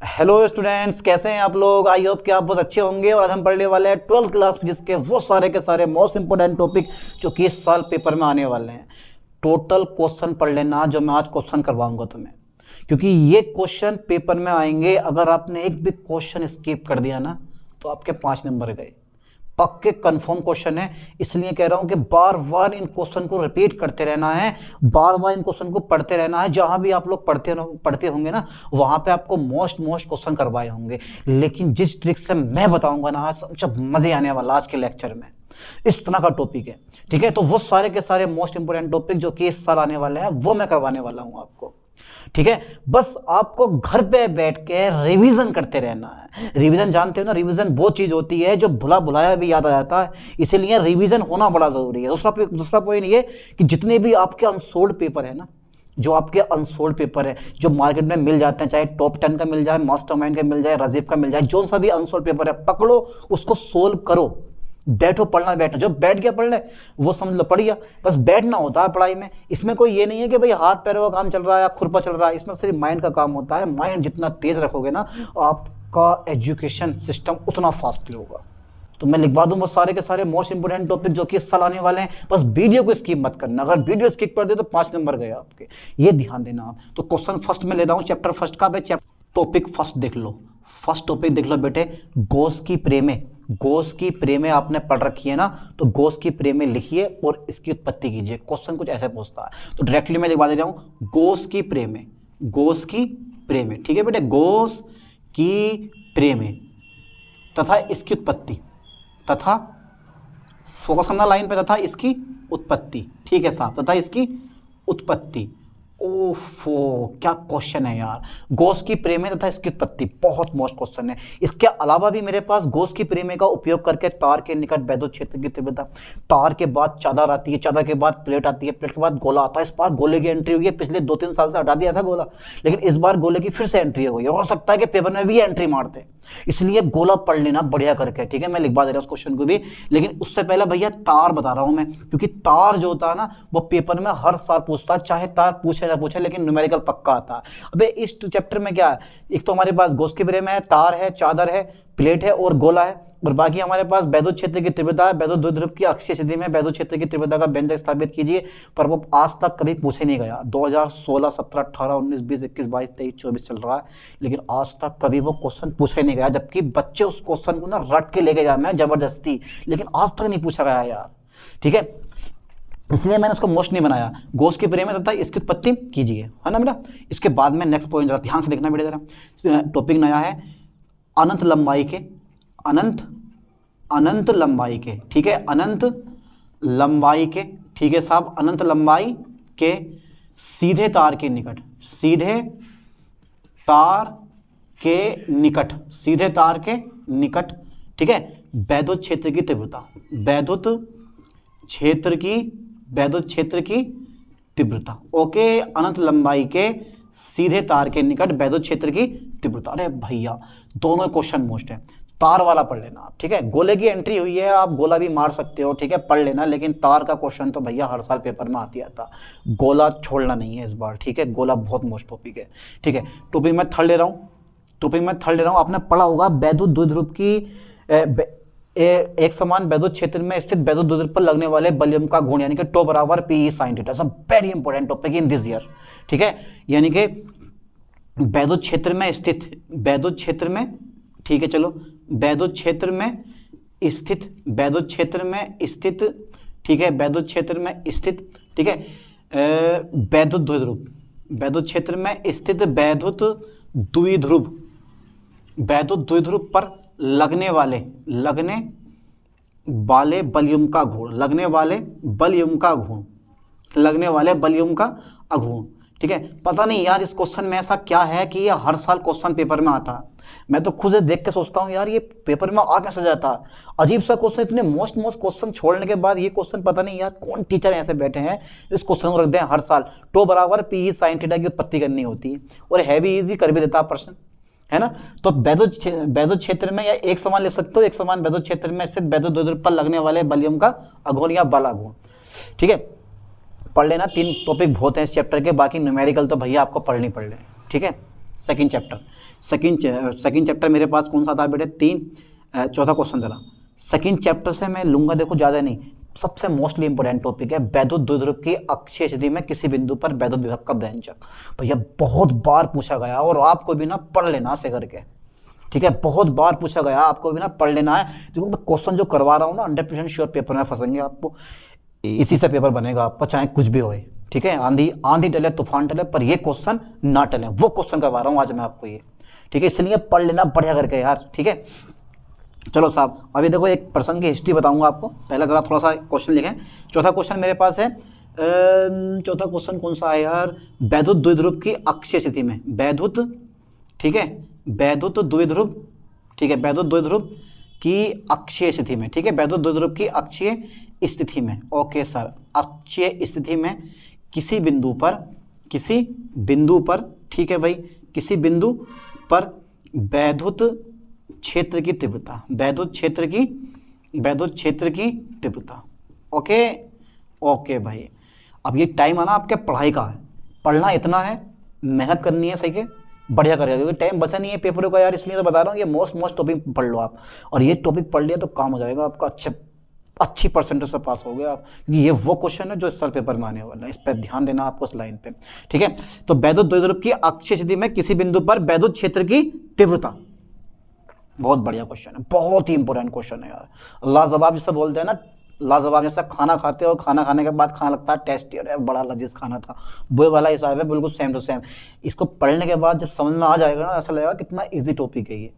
Hello students, कैसे हैं आप लोग। आई होप कि आप बहुत अच्छे होंगे। और आज हम पढ़ने वाले हैं 12th क्लास फिजिक्स के वो सारे के सारे मोस्ट इंपोर्टेंट टॉपिक जो कि इस साल पेपर में आने वाले हैं। टोटल क्वेश्चन पढ़ लेना जो मैं आज क्वेश्चन करवाऊंगा तुम्हें, क्योंकि ये क्वेश्चन पेपर में आएंगे। अगर आपने एक भी क्वेश्चन स्किप कर दिया ना तो आपके 5 नंबर गए। पक्के कंफर्म क्वेश्चन है, इसलिए कह रहा हूं कि बार बार इन क्वेश्चन को रिपीट करते रहना है, बार बार इन क्वेश्चन को पढ़ते रहना है। जहां भी आप लोग पढ़ते होंगे ना वहां पे आपको मोस्ट क्वेश्चन करवाए होंगे। लेकिन जिस ट्रिक से मैं बताऊंगा ना आज, जब मजे आने वाला आज के लेक्चर में, इस तरह का टॉपिक है। ठीक है, तो वो सारे के सारे मोस्ट इंपोर्टेंट टॉपिक जो कि इस साल आने वाले हैं वो मैं करवाने वाला हूं आपको। ठीक है, बस आपको घर पे बैठ के रिवीजन करते रहना है। रिवीजन जानते हो ना, रिवीजन वो चीज होती है जो भुला भुलाया भी याद आ जाता है, इसीलिए रिवीजन होना बड़ा जरूरी है। दूसरा पॉइंट ये कि जितने भी आपके अनसोल्ड पेपर है ना, जो आपके अनसोल्ड पेपर है जो मार्केट में मिल जाते हैं, चाहे टॉप 10 का मिल जाए, मास्टरमाइंड का मिल जाए, राजीव का मिल जाए, जो सा भी अनसोल्ड पेपर है पकड़ो, उसको सोल्व करो। बैठो पढ़ना, बैठना जो बैठ गया पढ़ ले वो समझ लो पढ़ गया। बस बैठना होता है पढ़ाई में। इसमें कोई ये नहीं है कि भाई हाथ पैरों का काम चल रहा है या खुरपा चल रहा है। इसमें सिर्फ माइंड का काम होता है। माइंड जितना तेज रखोगे ना आपका एजुकेशन सिस्टम उतना फास्ट होगा। तो मैं लिखवा दूं वो सारे के सारे मोस्ट इंपोर्टेंट टॉपिक जो कि इस साल आने वाले हैं। बस वीडियो को स्किप मत करना, अगर वीडियो स्किप कर दे तो 5 नंबर गए आपके, ये ध्यान देना आप। तो क्वेश्चन फर्स्ट में ले रहा हूं चैप्टर फर्स्ट का। टॉपिक फर्स्ट देख लो, फर्स्ट टॉपिक देख लो बेटे, गॉस की प्रेमे। गॉस की प्रेमे आपने पढ़ रखी है ना, तो गॉस की प्रेमे लिखिए और इसकी उत्पत्ति कीजिए। क्वेश्चन कुछ ऐसे पूछता है, तो डायरेक्टली मैं लिखवा दे रहा हूं गॉस की प्रेमे। गॉस की प्रेमे, ठीक है बेटे, गॉस की प्रेमे तथा इसकी उत्पत्ति, तथा फोकस करना लाइन पे, तथा इसकी उत्पत्ति। ठीक है साहब, तथा इसकी उत्पत्ति। ओफो क्या क्वेश्चन है यार। गॉस की प्रेमे तथा इसकी उत्पत्ति बहुत मोस्ट क्वेश्चन है। इसके अलावा भी मेरे पास गॉस की प्रेमे का उपयोग करके तार के निकट वैद्युत क्षेत्र की तीव्रता, तार के बाद चादर आती है, चादर के बाद प्लेट आती है, प्लेट के बाद गोला आता है। इस बार गोले की एंट्री हुई है, पिछले 2-3 साल से हटा दिया था गोला, लेकिन इस बार गोले की फिर से एंट्री हो गई। हो सकता है कि पेपर में भी एंट्री मारते, इसलिए गोला पढ़ लेना बढ़िया करके। ठीक है, मैं लिखवा दे रहा हूं उस क्वेश्चन को भी। लेकिन उससे पहले भैया तार बता रहा हूं मैं, क्योंकि तार जो होता है ना वो पेपर में हर साल पूछता है, चाहे तार पूछे ना पूछे, लेकिन न्यूमेरिकल पक्का आता है। अबे इस चैप्टर में क्या है, एक तो हमारे पास गॉस की प्रेमे है, तार है, चादर है, प्लेट है और गोला है, और बाकी हमारे पास वैद्युत क्षेत्र की तीव्रता है। वैद्युत द्विध्रुव की अक्षीय स्थिति में वैद्युत क्षेत्र की तीव्रता का व्यंजक स्थापित कीजिए, पर वो आज तक कभी पूछे नहीं गया। 2016, 17, 18, 19, 20, 21, 22, 23, 24 चल रहा है, लेकिन आज तक कभी वो क्वेश्चन पूछे नहीं गया। जबकि बच्चे उस क्वेश्चन को ना रट के लेके जाना है जबरदस्ती, लेकिन आज तक नहीं पूछा गया यार। ठीक है, इसलिए मैंने उसको मोस्ट नहीं बनाया। गॉस की प्रेमे तथा इसकी उत्पत्ति कीजिए, है ना बेटा। इसके बाद में नेक्स्ट पॉइंट जरा ध्यान से देखना बेटा, जरा टॉपिक नया है, अनंत लंबाई के, अनंत लंबाई के। ठीक है, अनंत लंबाई के, ठीक है साहब, अनंत लंबाई के सीधे तार के निकट, सीधे तार के निकट, सीधे तार के निकट, ठीक है, वैद्युत क्षेत्र की तीव्रता, वैद्युत क्षेत्र की तीव्रता। ओके, अनंत लंबाई के सीधे तार के निकट वैद्युत क्षेत्र की तीव्रता। अरे भैया दोनों क्वेश्चन मोस्ट है, तार वाला पढ़ लेना आप। ठीक है, गोले की एंट्री हुई है, आप गोला भी मार सकते हो, ठीक है, पढ़ लेना, लेकिन तार का क्वेश्चन तो भैया हर साल पेपर में आती आता। गोला छोड़ना नहीं है इस बार, ठीक है, गोला बहुत मोस्ट टॉपिक है। ठीक है, टॉपिक मैं थर्ड ले रहा हूँ, आपने पढ़ा होगा वैद्युत द्विध्रुव की एक समान वैद्युत क्षेत्र में स्थित वैद्युत द्विध्रुव पर लगने वाले बलयम का गुण, यानी कि टो बराबर पी साइन थीटा। सब very important topic in this year. ठीक है, यानी कि वैद्युत क्षेत्र में स्थित, वैद्युत क्षेत्र में, ठीक है, चलो वैद्युत क्षेत्र में स्थित, वैद्युत क्षेत्र में स्थित, ठीक है, वैद्युत क्षेत्र में स्थित, ठीक है, वैद्युत द्विध्रुव, वैद्युत क्षेत्र में स्थित वैद्युत द्विध्रुव, वैद्युत द्विध्रुव पर लगने वाले बलयुम का घूर्ण, लगने वाले बलयुम का घूर्ण, लगने वाले बलयुम का अघूर्ण। ठीक है, पता नहीं यार इस क्वेश्चन में ऐसा क्या है कि ये हर साल क्वेश्चन पेपर में आता है। मैं तो खुद से देख के सोचता हूँ यार ये पेपर में आ कैसे जाता है, अजीब सा क्वेश्चन। इतने मोस्ट क्वेश्चन छोड़ने के बाद ये क्वेश्चन पता नहीं यार कौन टीचर ऐसे बैठे हैं इस क्वेश्चन को रख दें हर साल। टो बराबर पी साइन थीटा की उत्पत्ति करनी होती है, और है भी इजी, कर भी देता प्रश्न, है ना। तो वैद्युत क्षेत्र में या एक समान ले सकते हो, एक समान वैद्युत क्षेत्र में स्थित वैद्युत द्विध्रुव पर लगने वाले बलयम का अघूर्ण या बल अघूर्ण। ठीक है, पढ़ लेना, 3 टॉपिक बहुत हैं इस चैप्टर के, बाकी न्यूमेरिकल तो भैया आपको पढ़नी पड़ रहे हैं। ठीक है, सेकंड चैप्टर मेरे पास कौन सा था बेटे, चौथा क्वेश्चन चला। सेकंड चैप्टर से मैं लूंगा, देखो ज़्यादा नहीं, सबसे मोस्टली इंपॉर्टेंट टॉपिक है वैद्युत द्विध्रुव की अक्षीय स्थिति में किसी बिंदु पर वैद्युत विभव का व्यंजक। भैया बहुत बार पूछा गया और आपको भी ना पढ़ लेना से करके, ठीक है, बहुत बार पूछा गया, आपको भी ना पढ़ लेना है। देखो मैं क्वेश्चन जो करवा रहा हूँ ना 100% श्योर पेपर में फंसेंगे आपको, इसी से पेपर बनेगा आपका, चाहे कुछ भी होए, ठीक है, आंधी टले तूफान टले, पर ये क्वेश्चन ना टले, वो क्वेश्चन करवा रहा हूँ आज मैं आपको ये, ठीक है, इसलिए पढ़ लेना बढ़िया करके यार, ठीक है। चलो साहब, अभी देखो एक पर्सन की हिस्ट्री बताऊंगा आपको, पहले जरा थोड़ा सा क्वेश्चन लिखें। चौथा क्वेश्चन मेरे पास है, चौथा क्वेश्चन कौन सा है यार, वैद्युत द्विध्रुव की अक्षीय स्थिति में, वैद्युत, ठीक है, वैद्युत द्विध्रुव, ठीक है, वैद्युत द्विध्रुव की अक्षीय स्थिति में, ठीक है, वैद्युत द्विध्रुव की अक्षीय स्थिति में, ओके सर, अक्षीय स्थिति में किसी बिंदु पर, ठीक है भाई, किसी बिंदु पर वैद्युत क्षेत्र की तीव्रता, वैद्युत क्षेत्र की तीव्रता, ओके भाई। अब ये टाइम आना आपके पढ़ाई का है, पढ़ना इतना है, मेहनत करनी है, सही है, बढ़िया करेगा, क्योंकि टाइम बचा नहीं है पेपरों का यार, इसलिए तो बता रहा हूँ, ये मोस्ट टॉपिक पढ़ लो आप, और ये टॉपिक पढ़ लिया तो काम हो जाएगा आपका, अच्छी परसेंटेज से पास हो गया आप, क्योंकि ये वो क्वेश्चन है जो इस साल पेपर में आने वाला है, इस पर ध्यान देना आपको इस लाइन पे, ठीक है। तो वैद्युत द्विध्रुव की अक्षीय स्थिति में किसी बिंदु पर वैद्युत क्षेत्र की तीव्रता, बहुत बढ़िया क्वेश्चन है, बहुत ही इंपॉर्टेंट क्वेश्चन है यार, लाजवाब जिसे बोलते हैं ना, लाजवाब जैसा खाना खाते हो, खाना खाने के बाद खाना लगता है टेस्टी, अरे बड़ा लजीज खाना था, वो वाला हिसाब है, बिल्कुल सेम टू सेम। इसको पढ़ने के बाद जब समझ में आ जाएगा ना, ऐसा लगेगा कितना इजी टॉपिक है ये।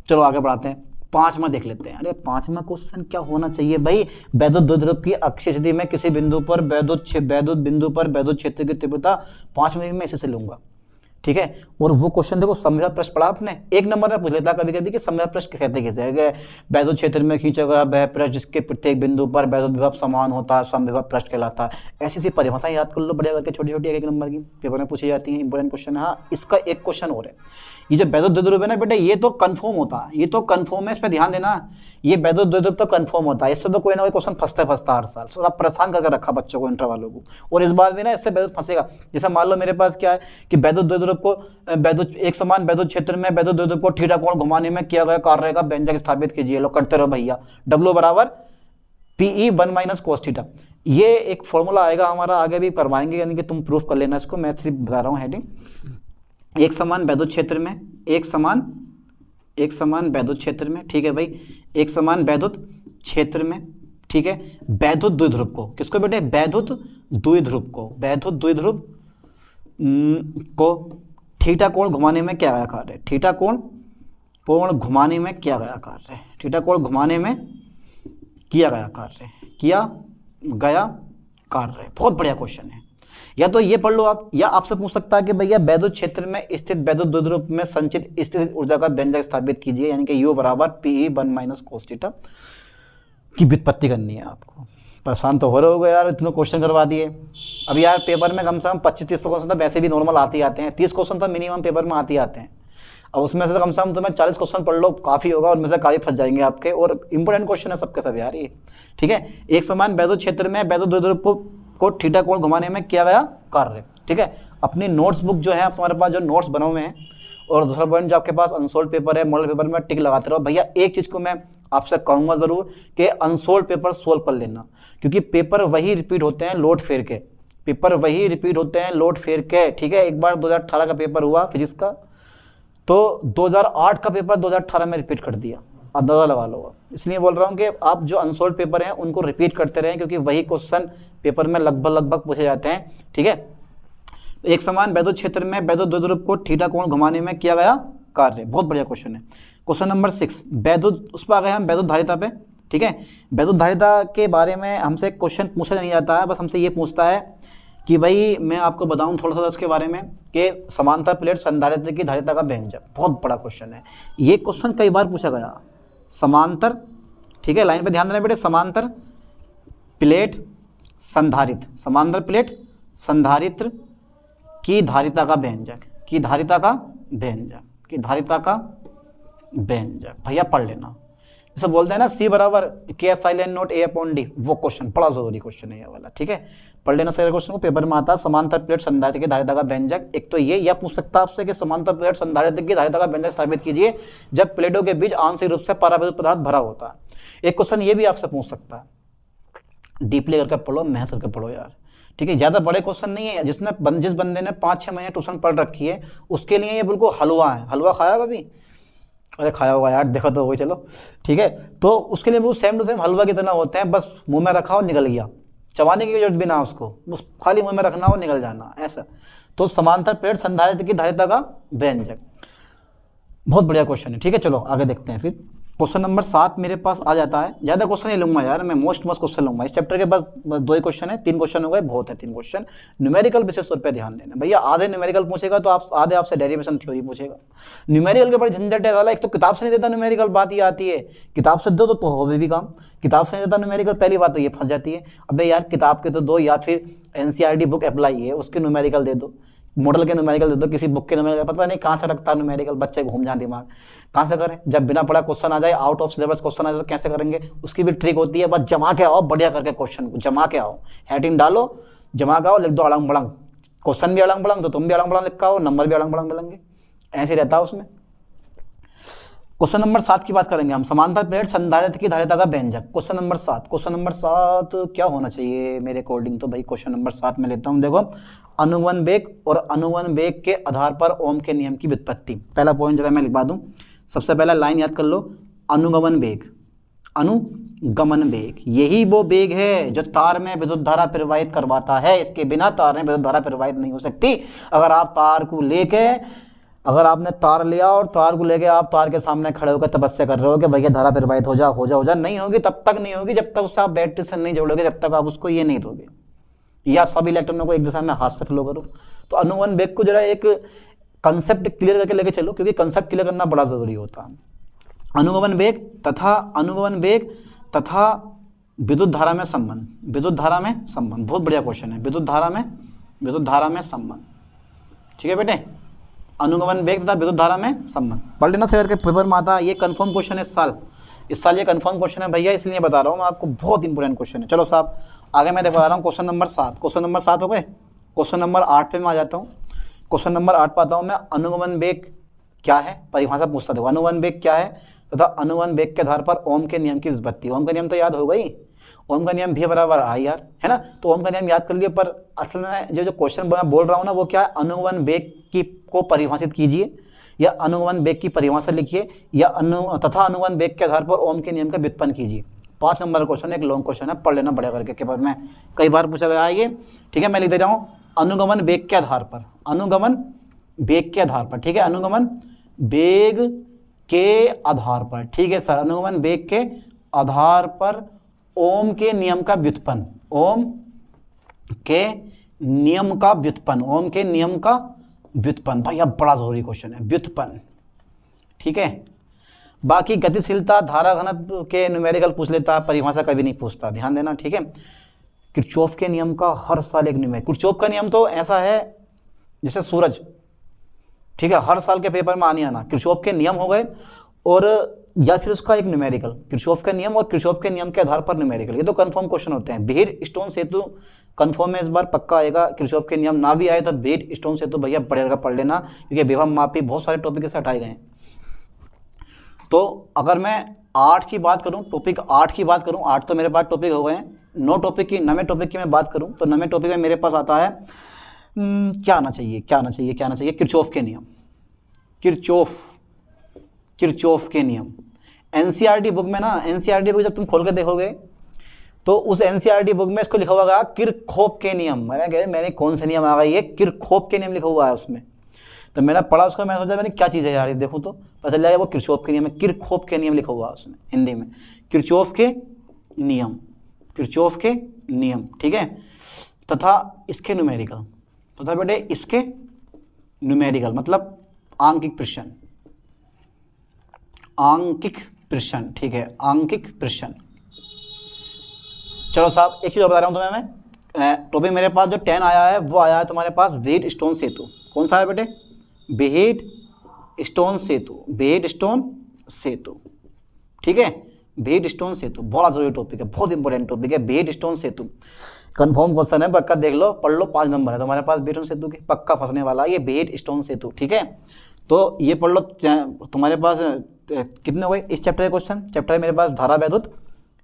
चलो आगे बढ़ाते हैं, पांचवा देख लेते हैं। अरे पांचवा क्वेश्चन क्या होना चाहिए भाई, वैद्युत द्विध्रुव की अक्षीय स्थिति में किसी बिंदु पर वैद्युत बिंदु पर वैद्युत क्षेत्र की तीव्रता, पांचवें में इसे से लूंगा, ठीक है। और वो क्वेश्चन देखो, समझा प्रश्न पढ़ा आपने, एक नंबर में पूछ लेता कभी कभी कि समझा प्रश्न कहते किसे गए, वैद्युत क्षेत्र में खींचा गया वह पृष्ठ जिसके प्रत्येक बिंदु पर वैद्युत विभव समान होता है, समविभव पृष्ठ कहलाता है। ऐसी सी परिभाषाएं याद कर लो बढ़िया करके, छोटी छोटी एक नंबर की पेपर में पूछी जाती है, इंपॉर्टेंट क्वेश्चन है। हाँ, इसका एक क्वेश्चन और है, ये जो वैद्युत द्विध्रुव है ना बेटा, ये तो कंफर्म होता है, ये तो कंफर्म है, इस पर ध्यान देना, ये वैद्युत द्विध्रुव तो कंफर्म होता है, इससे तो कोई ना कोई क्वेश्चन फंसता हर साल, थोड़ा परेशान करके रखा बच्चों को, इंटर वालों को, और इस बार भी ना इससे वैद्युत फंसेगा। जैसे मान लो मेरे पास क्या है कि वैद्युत द्विध्रुव को एक समान वैद्युत क्षेत्र में वैद्युत द्विध्रुव को थीटा कोण घुमाने में किया गया कार्य का व्यंजक स्थापित कीजिए। लो करते रहो भैया, W बराबर PE 1 माइनस कोस थीटा, ये एक फॉर्मूला आएगा हमारा, आगे भी करवाएंगे, यानी कि तुम प्रूफ कर लेना इसको, मैं सिर्फ बता रहा हूँ हेडिंग। एक समान वैद्युत क्षेत्र में, एक समान वैद्युत क्षेत्र में, ठीक है भाई, एक समान वैद्युत क्षेत्र में, ठीक है, वैद्युत द्विध्रुव को, किसको बेटे, वैद्युत द्विध्रुव को थीटा कोण घुमाने में क्या गया कार्य, थीटा कोण घुमाने में किया गया कार्य, थीटा कोण घुमाने में किया गया कार्य, बहुत बढ़िया क्वेश्चन है। या तो ये पढ़ लो आप, या आपसे पूछ सकता है कि भैया वैद्युत क्षेत्र में स्थित वैद्युत द्विध्रुव में संचित स्थितिज ऊर्जा का व्यंजक स्थापित कीजिए, यानी कि U बराबर PE 1 माइनस कोस थीटा की व्युत्पत्ति करनी है आपको। परेशान तो हो रहे होगे यार, इतने क्वेश्चन करवा दिए। अब यार पेपर में कम से कम 25-30 क्वेश्चन तो वैसे भी नॉर्मल आते हैं, 30 क्वेश्चन तो मिनिमम पेपर में आते हैं। अब उसमें से कम से कम तुम्हें 40 क्वेश्चन पढ़ लो, काफ़ी होगा, उनमें से काफ़ी फंस जाएंगे आपके, और इंपॉर्टेंट क्वेश्चन है सबके सब यार ये, ठीक है। एक समान वैद्युत क्षेत्र में वैद्युत द्विध्रुव को थीटा कोण घुमाने में किया गया कार्य, ठीक है। अपनी नोट्स बुक जो है तुम्हारे पास, जो नोट्स बने हुए हैं, और दूसरा पॉइंट जो आपके पास अनसोल्ड पेपर है, मॉडल पेपर में टिक लगाते रहो भैया। एक चीज़ को मैं आपसे कहूँगा ज़रूर कि अनसोल्ड पेपर सोल्व कर लेना, क्योंकि पेपर वही रिपीट होते हैं लोड फेर के, ठीक है। एक बार 2018 का पेपर हुआ फिजिक्स का, तो 2008 का पेपर 2018 में रिपीट कर दिया, अंदाजा लगा लो। इसलिए बोल रहा हूँ कि आप जो अनसोल्ड पेपर हैं उनको रिपीट करते रहें, क्योंकि वही क्वेश्चन पेपर में लगभग पूछे जाते हैं, ठीक है। एक समान वैद्युत क्षेत्र में वैद्युत द्विध्रुव को थीटा कोण घुमाने में किया गया कार्य, बहुत बढ़िया क्वेश्चन है। क्वेश्चन नंबर 6 वैद्युत, उस पर आ गए हम वैद्युत धारिता पे, ठीक है। वैद्युत धारिता के बारे में हमसे क्वेश्चन पूछा नहीं जाता है, बस हमसे ये पूछता है कि भाई मैं आपको बताऊं थोड़ा सा उसके बारे में कि समांतर प्लेट संधारित्र की धारिता का व्यंजक, बहुत बड़ा क्वेश्चन है ये। क्वेश्चन कई बार पूछा गया, समांतर, ठीक है, लाइन पे ध्यान देना बेटे, समांतर प्लेट संधारित्र की धारिता का व्यंजक, भैया पढ़ लेना। जैसे बोलते हैं ना सी बराबर के एफ साइलेंट नोट ए अपॉन डी, वो क्वेश्चन बड़ा जरूरी क्वेश्चन है ये वाला, ठीक है, पढ़ लेना सारे क्वेश्चन को, पेपर में आता है। समांतर प्लेट संधारित्र की धारिता का व्यंजक, एक तो ये, या पूछ सकता है आपसे कि समांतर प्लेट संधारित्र की धारिता का व्यंजक स्थापित कीजिए जब प्लेटों के बीच आंशिक रूप से परावैद्युत पदार्थ भरा होता है। एक क्वेश्चन ये भी आपसे पूछ सकता है, डीपली करके पढ़ो, मेहनत करके पढ़ो यार, ठीक है, ज़्यादा बड़े क्वेश्चन नहीं है। जिस बंदे ने 5-6 महीने ट्यूशन पढ़ रखी है उसके लिए ये बिल्कुल हलवा है। हलवा खाया कभी? अरे खाया होगा यार, देखो तो वही, चलो ठीक है, तो उसके लिए बिल्कुल सेम टू सेम हलवा की तरह होते हैं, बस मुंह में रखा हो निकल गया, चबाने की जरूरत भी ना उसको, बस खाली मुंह में रखना हो निकल जाना, ऐसा। तो समांतर प्लेट संधारित्र की धारिता का व्यंजक, बहुत बढ़िया क्वेश्चन है, ठीक है। चलो आगे देखते हैं फिर। क्वेश्चन नंबर 7 मेरे पास आ जाता है, ज़्यादा क्वेश्चन नहीं लूंगा यार मैं, मोस्ट क्वेश्चन लूंगा इस चैप्टर के, बस 2 ही क्वेश्चन है, 3 क्वेश्चन हो गए, बहुत है 3 क्वेश्चन। न्यूमेरिकल विशेष तौर पे ध्यान देना भैया, आधे न्यूमेरिकल पूछेगा तो आप आधे आपसे डेरिवेशन थ्योरी पूछेगा। न्यूमेरिकल के बड़े झंझट है वाला, एक तो किताब से नहीं देता न्यूमेरिकल, बात ये आती है, किताब से दो तो हो भी काम, किताब से नहीं देता न्यूमेरिकल, पहली बात तो ये फंस जाती है। अबे यार किताब के तो दो, या फिर एनसीईआरटी बुक अप्लाई है उसके न्यूमेरिकल दे दो, मॉडल के न्यूमेरिकल दे दो, किसी बुक के न्यूमेरिकल, पता नहीं कहाँ से रखता है न्यूमेरिकल, बच्चे घूम जाए दिमाग, कहाँ से करें? जब बिना पढ़ा क्वेश्चन आ जाए, आउट ऑफ सिलेबस क्वेश्चन आ जाए तो कैसे करेंगे? उसकी भी ट्रिक होती है, बस जमा के आओ, बढ़िया करके क्वेश्चन को जमा के आओ, हेडिंग डालो, जमा के आओ, लिख दो अड़ंग बड़ंग, क्वेश्चन भी अड़ंग बड़ंग तो तुम भी अड़ंग बड़ंग लिखा हो, नंबर भी अड़ंग बड़ंग मिलेंगे, ऐसे रहता है उसमें। क्वेश्चन नंबर 7 की बात करेंगे हम, समांतर प्लेट संधारित्र की धारिता का व्यंजक। क्वेश्चन नंबर 7, क्वेश्चन नंबर 7 क्या होना चाहिए मेरे अकॉर्डिंग? तो भाई क्वेश्चन नंबर 7 में लेता हूं, देखो, अनुवन वेग और अनुवन वेग के आधार पर ओम के नियम की व्युत्पत्ति। पहला पॉइंट जरा मैं लिखवा दूं, सबसे पहला लाइन याद कर लो, अनुगमन वेग, अनुगमन वेग यही वो वेग है जो तार में विद्युत धारा प्रवाहित करवाता है, इसके बिना तार में विद्युत धारा प्रवाहित नहीं हो सकती। अगर आप तार को लेके, अगर आपने तार लिया और तार को लेके आप तार के सामने खड़े होकर तपस्या कर रहे हो कि भैया धारा प्रवाहित हो जा, नहीं होगी, तब तक नहीं होगी जब तक उससे आप बैटरी से नहीं जोड़ोगे, जब तक आप उसको ये नहीं दोगे, या सभी इलेक्ट्रॉनों को एक दिशा में हाथ से फ्लो करो। तो अनुगमन वेग को जरा एक कंसेप्ट क्लियर करके लेके चलो, क्योंकि कंसेप्ट क्लियर करना बड़ा जरूरी होता है। अनुगमन वेग तथा विद्युत धारा में संबंध, विद्युत धारा में संबंध, बहुत बढ़िया क्वेश्चन है, विद्युत धारा में संबंध, ठीक है बेटे, अनुगमन वेग तथा विद्युत धारा में संबंध पढ़ लेना सर के पेपर में आता है, ये कंफर्म क्वेश्चन है इस साल ये कंफर्म क्वेश्चन है भैया, इसलिए बता रहा हूँ मैं आपको, बहुत इंपॉर्टेंट क्वेश्चन है। चलो साहब आगे मैं बता रहा हूँ, क्वेश्चन नंबर 7, क्वेश्चन नंबर 7 हो गए, क्वेश्चन नंबर 8 पे मैं आ जाता हूँ। क्वेश्चन नंबर 8 पाता हूँ मैं, अनुगमन वेग क्या है, परिभाषा पूछता देखो, अनुगमन वेग क्या है तथा अनुगमन वेग के आधार पर ओम के नियम की व्युत्पत्ति। ओम का नियम तो याद हो गई, ओम का नियम भी बराबर आई आर, है ना, तो ओम का नियम याद कर लिए, पर असल में जो क्वेश्चन मैं बोल रहा हूँ ना वो क्या है, अनुगमन वेग की को परिभाषित कीजिए, या अनुगमन वेग की परिभाषा लिखिए, या तथा अनुगमन वेग के आधार पर ओम के नियम का व्युत्पन्न कीजिए। 5 नंबर क्वेश्चन, एक लॉन्ग क्वेश्चन है, पढ़ लेना बढ़िया करके, पेपर में कई बार पूछा गया है ये, ठीक है। मैं लिख दे रहा हूँ, अनुगमन वेग के आधार पर, अनुगमन वेग के आधार पर, ठीक है, अनुगमन वेग के आधार पर, ठीक है सर, अनुगमन वेग के आधार पर ओम के नियम का व्युत्पन्न, ओम के नियम का व्युत्पन्न, ओम के नियम का व्युत्पन्न, भाई अब बड़ा जरूरी क्वेश्चन है, व्युत्पन्न, ठीक है। बाकी गतिशीलता, धारा घनत्व के न्यूमेरिकल पूछ लेता, परिभाषा कभी नहीं पूछता, ध्यान देना, ठीक है। किरचॉफ के नियम का हर साल एक न्यूमेरिकल, किरचॉफ का नियम तो ऐसा है जैसे सूरज, ठीक है, हर साल के पेपर में आने आना, किरचॉफ के नियम हो गए, और या फिर उसका एक न्यूमेरिकल, किरचॉफ के नियम और किरचॉफ के नियम के आधार पर न्यूमेरिकल, ये तो कंफर्म क्वेश्चन होते हैं। बीड स्टोन सेतु कंफर्म है, इस बार पक्का आएगा, किरचॉफ के नियम ना भी आए तो बीड स्टोन सेतु भैया बढ़िया पढ़ लेना, क्योंकि विभव मापी बहुत सारे टॉपिक से हटाए गए हैं। तो अगर मैं 8 की बात करूं, टॉपिक 8 की बात करूं, 8 तो मेरे पास टॉपिक हो गए हैं, 9 टॉपिक की, 9वें टॉपिक की मैं बात करूं तो 9वें टॉपिक में मेरे पास आता है क्या आना चाहिए, किरचॉफ के नियम, किरचॉफ के नियम। एनसीईआरटी बुक में ना, एनसीईआरटी बुक जब तुम खोल के देखोगे तो उस एनसीईआरटी बुक में इसको लिखा हुआ है किरचॉफ के नियम, मैंने कौन से नियम आ गए, ये किरचॉफ के नियम लिखा हुआ है उसमें, तो मैंने पढ़ा उसको, मैं सोचा मैंने क्या चीज़ है यार, देखो तो पता चल जाएगा वो किरचॉफ के नियम है, किरचॉफ के नियम लिखा हुआ है उसमें हिंदी में, किरचॉफ के नियम, ठीक है, तथा इसके न्यूमेरिकल, तथा बेटे इसके न्यूमेरिकल मतलब आंकिक प्रश्न, ठीक है, आंकिक प्रश्न। चलो साहब एक चीज़ और बता रहा हूँ तुम्हें मैं, टॉपिक मेरे पास जो 10 आया है वो आया है तुम्हारे पास बीड स्टोन सेतु, कौन सा है बेटे, बीड स्टोन सेतु, ठीक है, बीट स्टोन सेतु बड़ा जरूरी टॉपिक है, बहुत इंपॉर्टेंट टॉपिक है। बीट स्टोन सेतु कंफर्म क्वेश्चन है, पक्का देख लो, पढ़ लो, 5 नंबर है तुम्हारे पास बीट स्टोन सेतु के, पक्का फंसने वाला ये बीट स्टोन सेतु, ठीक है। तो ये पढ़ लो, तुम्हारे पास कितने हो गए इस चैप्टर के क्वेश्चन। चैप्टर है मेरे पास धारा वैद्युत,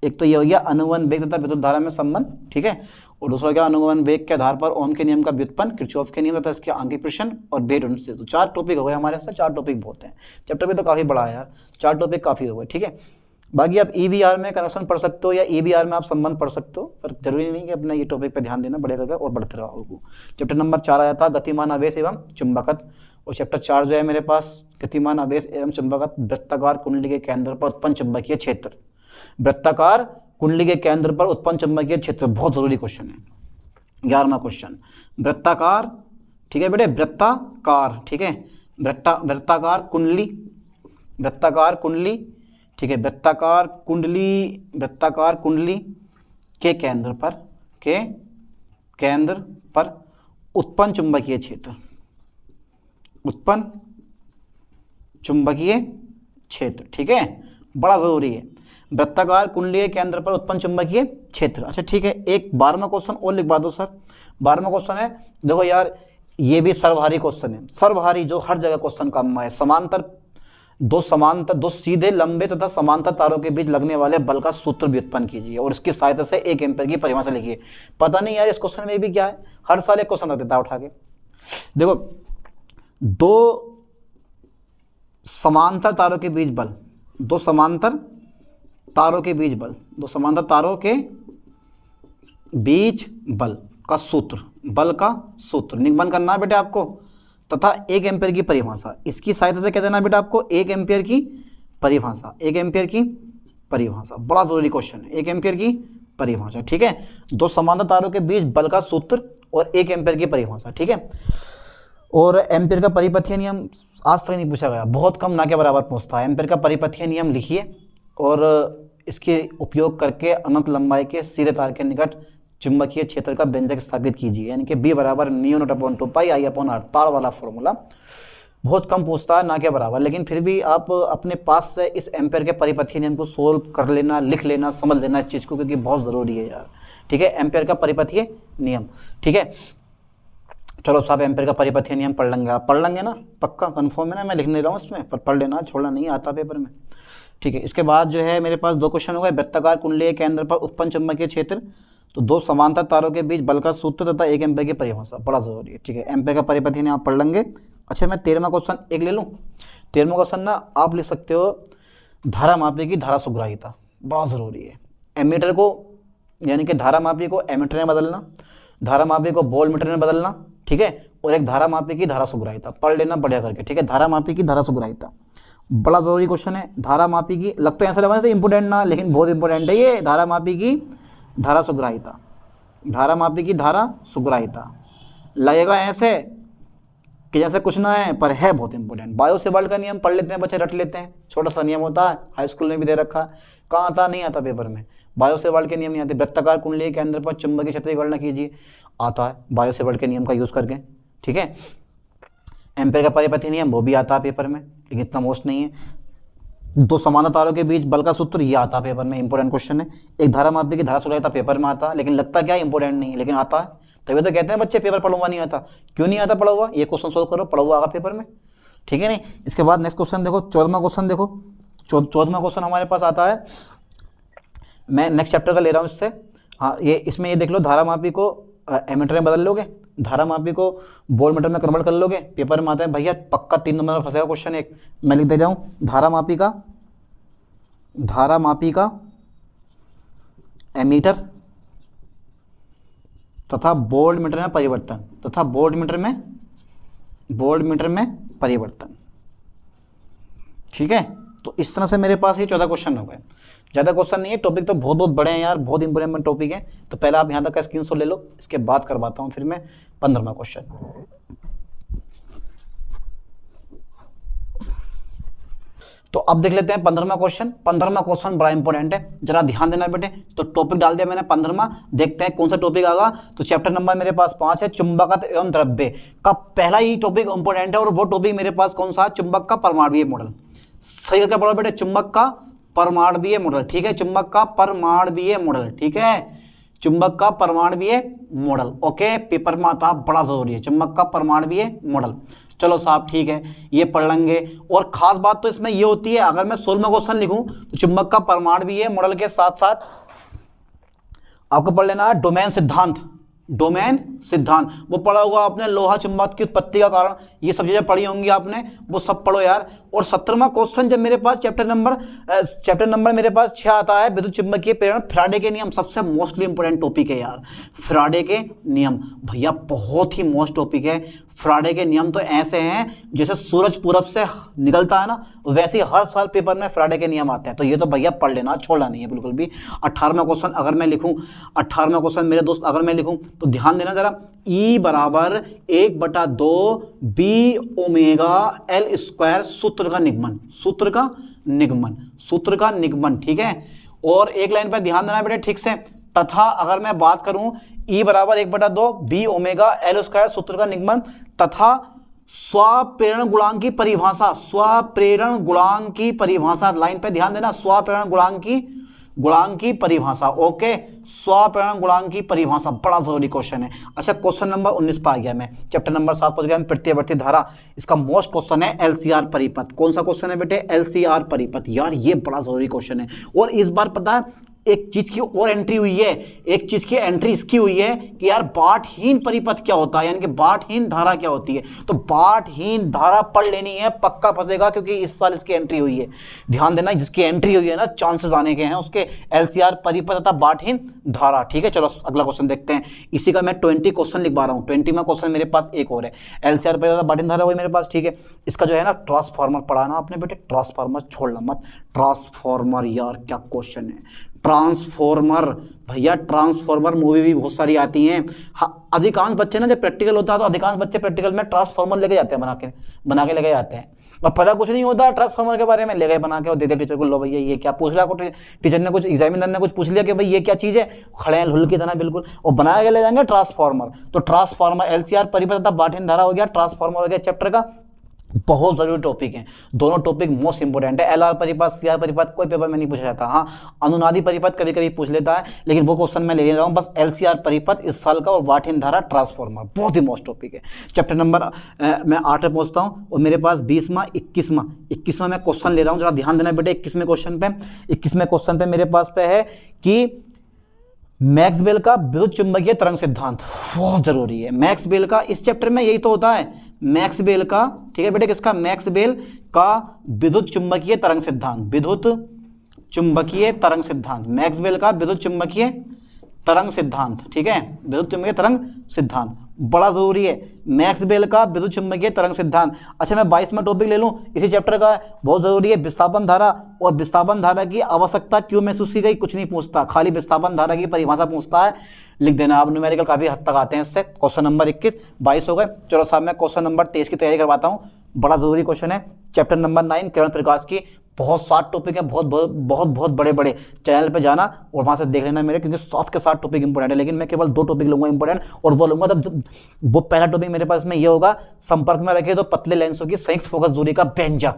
एक तो ये हो गया अनुवन वेग तथा विद्युत धारा में संबंध, ठीक है, और दूसरा क्या अनुवन वेग के आधार पर ओम के नियम का व्युत्पन्न, किरचॉफ के नियम तथा इसके आंगिक प्रश्न और बीट स्टोन सेतु। 4 टॉपिक हो गए हमारे साथ, 4 टॉपिक बहुत हैं चैप्टर में, तो काफी बड़ा है यार, 4 टॉपिक काफी हो गए, ठीक है। बाकी आप ईवीआर में कनेक्शन पढ़ सकते हो या ईवीआर में आप संबंध पढ़ सकते हो, पर जरूरी नहीं कि अपना ये टॉपिक पे ध्यान देना, बढ़ेगा और बढ़ते रहो। चैप्टर नंबर 4 आया था गतिमान आवेश एवं चुंबकत्व, और चैप्टर 4 जो है मेरे पास गतिमान आवेश एवं चुंबकत्व, वृत्ताकार कुंडली के केंद्र पर उत्पन्न चुंबकीय क्षेत्र। वृत्ताकार कुंडली के केंद्र पर उत्पन्न चुंबकीय क्षेत्र बहुत जरूरी क्वेश्चन है, 11वां क्वेश्चन। वृत्ताकार, ठीक है बेटे, वृत्ताकार, ठीक है, वृत्ताकार कुंडली, वृत्ताकार कुंडली, ठीक है, वृत्ताकार कुंडली के केंद्र पर उत्पन्न चुंबकीय क्षेत्र, उत्पन्न चुंबकीय क्षेत्र, ठीक है, बड़ा जरूरी है। वृत्ताकार कुंडली के केंद्र पर उत्पन्न चुंबकीय क्षेत्र, अच्छा ठीक है। एक 12वां क्वेश्चन और लिखवा दो सर। 12वां क्वेश्चन है, देखो यार ये भी सर्वहारी क्वेश्चन है, सर्वहारी जो हर जगह क्वेश्चन काम में है। दो सीधे लंबे तथा समांतर तारों के बीच लगने वाले बल का सूत्र व्युत्पन्न कीजिए और इसकी सहायता से 1 एम्पीयर की परिभाषा लिखिए। पता नहीं यार इस क्वेश्चन में भी क्या है, हर साल एक क्वेश्चन रख देता है उठा के। देखो, 2 समांतर तारों के बीच बल, 2 समांतर तारों के बीच बल, 2 समांतर तारों के बीच बल का सूत्र, बल का सूत्र निबंध करना है बेटा आपको, तथा 1 एम्पीयर की परिभाषा, इसकी सहायता से क्या देना है बेटा आपको, 1 एम्पीयर की परिभाषा, 1 एम्पीयर की परिभाषा, बड़ा जरूरी क्वेश्चन है, 1 एम्पीयर की परिभाषा, ठीक है। 2 समांतर तारों के बीच बल का सूत्र और 1 एम्पीयर की परिभाषा, ठीक है। और एम्पीयर का परिपथीय नियम आज तक नहीं पूछा गया, बहुत कम ना के बराबर पहुंचता है। एम्पीयर का परिपथीय नियम लिखिए और इसके उपयोग करके अनंत लंबाई के सीधे तार के निकट चुंबकीय क्षेत्र का व्यंजक स्थापित कीजिए, यानी कि B बराबर μ0/2πi/r, तार वाला फॉर्मूला। बहुत कम पूछता है ना के बराबर, लेकिन फिर भी आप अपने पास से इस एम्पीयर के परिपथीय नियम को सोल्व कर लेना, लिख लेना, समझ लेना इस चीज़ को, क्योंकि बहुत ज़रूरी है यार, ठीक है। एम्पीयर का परिपथीय नियम, ठीक है। चलो साहब एम्पीयर का परिपथीय नियम पढ़ लेंगे, आप पढ़ लेंगे ना, पक्का कन्फर्म है ना, मैं लिख नहीं रहा हूँ इसमें, पर पढ़ लेना, छोड़ना नहीं आता पेपर में, ठीक है। इसके बाद जो है मेरे पास 2 क्वेश्चन हो गए। वृत्ताकार कुंडली के केंद्र पर उत्पन्न चुंबकीय क्षेत्र, तो 2 समांतर तारों के बीच बल का सूत्र तथा 1 एम्पीयर की परिभाषा, बड़ा जरूरी है, ठीक है। एम्पीयर का परिपथीय नियम आप पढ़ लेंगे। अच्छा मैं 13वां क्वेश्चन एक ले लूँ। 13वां क्वेश्चन ना आप लिख सकते हो, धारा मापी की धारा सुग्राहिता, बड़ा जरूरी है। एमीटर को, यानी कि धारा मापी को एमीटर में बदलना, धारा मापी को वोल्टमीटर में बदलना, ठीक है, और एक धारा मापी की धारा सुग्राहिता पढ़ लेना बढ़िया करके, ठीक है। धारा मापी की धारा सुग्राहिता बड़ा जरूरी क्वेश्चन है। धारा मापी की, लगता है ऐसा लगा इंपोर्टेंट ना, लेकिन बहुत इंपॉर्टेंट है ये। धारा मापी की धारा सुग्राहिता, धारा मापी की धारा सुग्राहिता, लगेगा ऐसे कि जैसे कुछ ना है, पर है बहुत इंपॉर्टेंट। बायो सेवर्ट का नियम पढ़ लेते हैं बच्चे, रट लेते हैं, छोटा सा नियम होता है, हाई स्कूल में भी दे रखा है, कहाँ आता, नहीं आता पेपर में। बायो सेवर्ट के नियम नहीं आते। वृत्ताकार कुंडली के अंदर पर चुंबकीय क्षेत्र की गणना कीजिए, आता है बायो सेवर्ट के नियम का यूज करके, ठीक है। एम्पीयर का परिपथीय नियम वो भी आता है पेपर में, लेकिन इतना मोस्ट नहीं है। 2 समांतर तारों के बीच बल का सूत्र ये आता है पेपर में, इंपॉर्टेंट क्वेश्चन है। एक धारा मापी की धारा सुग्राहिता पेपर में आता है, लेकिन लगता क्या इंपॉर्टेंट नहीं है, लेकिन आता है। तभी तो कहते हैं बच्चे पेपर पढ़ा हुआ नहीं आता। क्यों नहीं आता पढ़ा हुआ, ये क्वेश्चन सोल्व करो, पढ़ा हुआ आगा पेपर में, ठीक है। नहीं, इसके बाद नेक्स्ट क्वेश्चन देखो, 14वां क्वेश्चन देखो। 14वां क्वेश्चन हमारे पास आता है, मैं नेक्स्ट चैप्टर का ले रहा हूँ इससे, हाँ ये इसमें ये देख लो, धारा मापी को एमीटर में बदल लोगे, धारा मापी को वोल्टमीटर में कन्वर्ट कर लोगे, पेपर में आता है भैया पक्का 3 नंबर में फंसेगा क्वेश्चन। एक मैं लिख दे जाऊँ, धारा मापी का एमीटर तथा वोल्टमीटर में परिवर्तन, तथा वोल्टमीटर में परिवर्तन, ठीक है। तो इस तरह से मेरे पास ये 14 क्वेश्चन हो गए, ज़्यादा क्वेश्चन नहीं है। टॉपिक तो बहुत बड़े हैं यार, बहुत इंपॉर्टेंट टॉपिक है। तो पहले आप यहाँ तक का स्क्रीनशॉट ले लो, इसके बाद करवाता हूँ फिर मैं 15वां क्वेश्चन। तो अब देख लेते हैं 15वां क्वेश्चन। 15वां क्वेश्चन बड़ा इंपॉर्टेंट है, जरा ध्यान देना बेटे। तो टॉपिक डाल दिया मैंने 15वां, देखते हैं कौन सा टॉपिक आगा। तो चैप्टर नंबर मेरे पास 5 है, चुंबकत्व एवं द्रव्य का पहला ही टॉपिक इंपॉर्टेंट है, और वो टॉपिक मेरे पास कौन सा है, चुंबक का परमाणुीय मॉडल। सही करके पढ़ो बेटे, चुंबक का परमाणवीय मॉडल, ठीक है, चुंबक का परमाणवीय मॉडल, ठीक है, चुंबक का परमाणवीय मॉडल, ओके, पेपर में आता बड़ा जरूरी है, चुंबक का परमाणवीय मॉडल। चलो साहब ठीक है, ये पढ़ लेंगे। और खास बात तो इसमें ये होती है, अगर मैं 16वां क्वेश्चन लिखूं तो चुंबक का परमाणवीय मॉडल के साथ साथ आपको पढ़ लेना है डोमेन सिद्धांत, डोमेन सिद्धांत वो पढ़ा होगा आपने, लोहा चुंबक की उत्पत्ति का कारण, ये सब चीजें पढ़ी होंगी आपने, वो सब पढ़ो यार। और 17वां क्वेश्चन जब मेरे पास चैप्टर नंबर मेरे पास 6 आता है, विद्युत चुंबकीय प्रेरण, फैराडे के नियम, सबसे मोस्टली इंपोर्टेंट टॉपिक है यार, फैराडे के नियम भैया बहुत ही मोस्ट टॉपिक है। फैराडे के नियम तो ऐसे हैं जैसे सूरज पूरब से निकलता है ना, वैसे ही हर साल पेपर में फैराडे के नियम आते हैं, तो ये तो भैया पढ़ लेना, छोड़ना नहीं है बिल्कुल भी। 18वां क्वेश्चन अगर मैं लिखूं, 18वां क्वेश्चन मेरे दोस्त अगर मैं लिखूं तो ध्यान देना जरा, E बराबर 1/2 बी ओमेगा एल स्क्वायर, सूत्र का निगमन, सूत्र का निगमन, सूत्र का निगमन, ठीक है। और एक लाइन पर ध्यान देना बेटे ठीक से, तथा अगर मैं बात करूं E बराबर 1/2 बी ओमेगा एल स्क्वायर, सूत्र का निगमन, तथा स्वप्रेरण गुणांक की परिभाषा, स्वप्रेरण गुणांक की परिभाषा, लाइन पे ध्यान देना, स्वप्रेरण गुणांक की परिभाषा, ओके, स्वप्रेरण गुणांक की परिभाषा बड़ा जरूरी क्वेश्चन है। अच्छा क्वेश्चन नंबर 19 पर आ गया मैं, चैप्टर नंबर 7 पहुंच गया मैं, प्रत्यावर्ती धारा, इसका मोस्ट क्वेश्चन है एलसीआर परिपथ। कौन सा क्वेश्चन है बेटे? एलसीआर परिपथ, यार ये बड़ा जरूरी क्वेश्चन है। और इस बार पता है एक चीज की और एंट्री हुई है, एक चीज की एंट्री इसकी हुई है कि यार बाढ़हीन परिपथ क्या होता है, यानी कि बाढ़हीन धारा क्या होती है, तो बाढ़हीन धारा पढ़ लेनी है, पक्का फंसेगा, क्योंकि इस साल इसकी एंट्री हुई है। ध्यान देना, जिसकी एंट्री हुई है ना, चांसेस आने के हैं उसके, एलसीआर परिपथ तथा बाढ़हीन धारा, ठीक है। चलो अगला क्वेश्चन देखते हैं, इसी का मैं 20 क्वेश्चन लिखवा रहा हूँ, 20वां क्वेश्चन मेरे पास एक और है, एलसीआर परिपथ तथा बाढ़हीन धारा वही मेरे पास, ठीक है। इसका जो है ना ट्रांसफार्मर पढ़ाना आपने बेटे, ट्रांसफार्मर छोड़ना मत, ट्रांसफार्मर यार क्या क्वेश्चन है, ट्रांसफॉर्मर भैया, ट्रांसफॉर्मर मूवी भी बहुत सारी आती हैं। अधिकांश बच्चे ना जब प्रैक्टिकल होता है तो अधिकांश बच्चे प्रैक्टिकल में ट्रांसफॉर्मर लेके जाते हैं, बना के लेके जाते हैं, और पता कुछ नहीं होता ट्रांसफॉर्मर के बारे में, ले गए बना के और दे दे टीचर को, लो भैया ये क्या पूछ रहा है, टीचर ने कुछ, एग्जामिनर ने कुछ पूछ लिया कि भाई ये क्या चीज़ है, खड़े हैं लुल की तरह बिल्कुल, और बना के ले जाएंगे ट्रांसफॉर्मर। तो ट्रांसफॉर्मर, एलसीआर परिपथ तथा बाढ़हीन धारा हो गया, ट्रांसफॉर्मर हो गया चैप्टर का, बहुत जरूरी टॉपिक है, दोनों टॉपिक मोस्ट इंपोर्टेंट है। एलआर परिपथ, सीआर परिपथ कोई पेपर में नहीं पूछा जाता, हाँ अनुनादी परिपथ कभी कभी पूछ लेता है, लेकिन वो क्वेश्चन मैं ले रहा हूँ बस एलसीआर परिपथ इस साल का, और बाढ़हीन धारा, ट्रांसफॉर्मर बहुत ही मोस्ट टॉपिक है। चैप्टर नंबर मैं 8 में पहुँचता हूँ, और मेरे पास 20वां 21वां मैं क्वेश्चन ले रहा हूँ, जरा ध्यान देना बेटे। 21वें क्वेश्चन पे मेरे पास पे है कि मैक्सवेल का विद्युत चुंबकीय तरंग सिद्धांत, बहुत जरूरी है मैक्सवेल का, इस चैप्टर में यही तो होता है मैक्सवेल का, ठीक है बेटे, किसका? मैक्सवेल का विद्युत चुंबकीय तरंग सिद्धांत, विद्युत चुंबकीय तरंग सिद्धांत, मैक्सवेल का विद्युत चुंबकीय तरंग सिद्धांत, ठीक है, विद्युत चुंबकीय तरंग सिद्धांत बड़ा जरूरी है, मैक्सवेल का विद्युत चुंबकीय तरंग सिद्धांत। अच्छा मैं 22वां टॉपिक ले लूं, इसी चैप्टर का, बहुत जरूरी है, विस्थापन धारा, और विस्थापन धारा की आवश्यकता क्यों महसूस की गई, कुछ नहीं पूछता, खाली विस्थापन धारा की परिभाषा पूछता है, लिख देना आप, न्यूमेरिकल काफी हद तक आते हैं इससे। क्वेश्चन नंबर 21, 22 हो गए। चलो साहब मैं क्वेश्चन नंबर 23 की तैयारी करवाता हूँ, बड़ा जरूरी क्वेश्चन है, चैप्टर नंबर 9 किरण प्रकाश की, बहुत 7 टॉपिक है, बहुत बड़े चैनल पे जाना और वहाँ से देख लेना मेरे, क्योंकि 7 के 7 टॉपिक इंपॉर्टेंट है, लेकिन मैं केवल 2 टॉपिक लूंगा इंपॉर्टेंट, और वो लूंगा तब वो पहला टॉपिक मेरे पास में ये होगा, संपर्क में रखे तो पतले लेंसों की संयुक्त फोकस दूरी का व्यंजक,